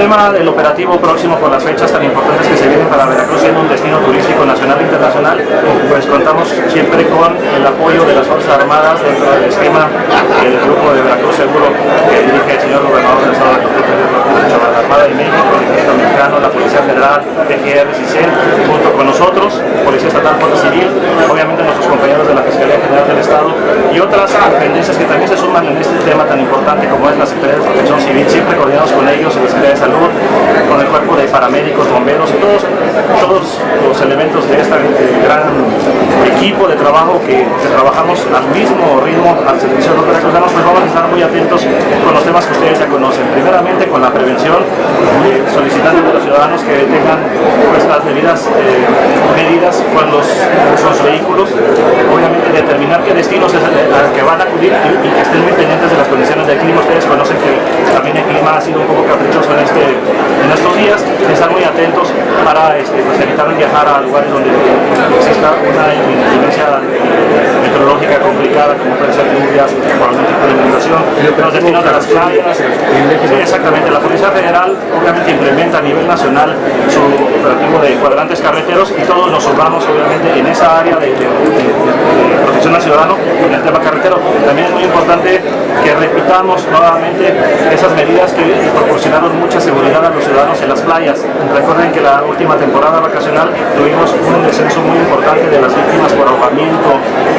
tema del operativo próximo por las fechas tan importantes que se vienen para Veracruz siendo un destino turístico nacional e internacional, pues contamos siempre con el apoyo de las Fuerzas Armadas dentro del esquema del grupo de Veracruz Seguro que dirige el señor gobernador del estado de Veracruz, la Armada de México, el Ejército Mexicano, la Policía Federal, PGR, CISEN, junto con nosotros, Policía Estatal, Fuerza Civil, obviamente nuestros compañeros de la Fiscalía General del Estado y otras dependencias que también se suman en este tema tan importante como es la Secretaría de Protección Civil, siempre coordinados con ellos, en la Secretaría de Salud, con el cuerpo de paramédicos, bomberos, todos los elementos de este gran equipo de trabajo que trabajamos al mismo ritmo al servicio de los veracruzanos, pues vamos a estar muy atentos con los temas que ustedes ya conocen. Primeramente con la prevención, solicitando a los ciudadanos que tengan pues, las debidas medidas cuando son sus vehículos, obviamente determinar qué destinos es al que van a acudir y que estén muy pendientes de las condiciones del clima. Ustedes conocen que también el clima ha sido un poco caprichoso en estos días, estar muy atentos para pues evitar viajar a lugares donde exista una incidencia meteorológica complicada como pueden ser lluvias o algún tipo de inundación, los destinos de las playas. Sí, exactamente, la Policía Federal obviamente implementa a nivel nacional su operativo de cuadrantes carreteros y todos nos sumamos obviamente en esa área de protección al ciudadano en el tema carretero. También es muy importante que repitamos nuevamente esas medidas que proporcionaron mucha seguridad a los ciudadanos en las playas. Recuerden que la última temporada vacacional tuvimos un descenso muy importante de las víctimas por ahogamiento,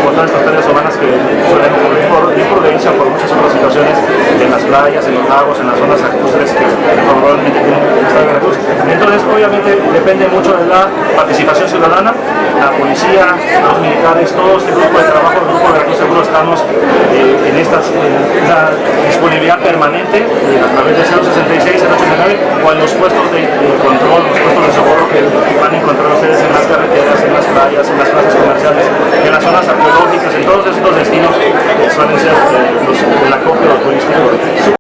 por todas estas pérdidas humanas que suelen ocurrir por imprudencia, por muchas otras situaciones en las playas, en los lagos, en las zonas lacustres que probablemente tienen el estado de Veracruz. Entonces, obviamente, depende mucho de la participación ciudadana, la policía, los militares, todo este grupo de trabajo, el grupo de Veracruz Seguro, estamos en una disponibilidad permanente a través de 066, 089 o en los puestos de control, los puestos de socorro que van a encontrar ustedes en las carreteras, en las playas, en las plazas comerciales, en las zonas arqueológicas, en todos estos destinos que suelen ser el acopio turístico.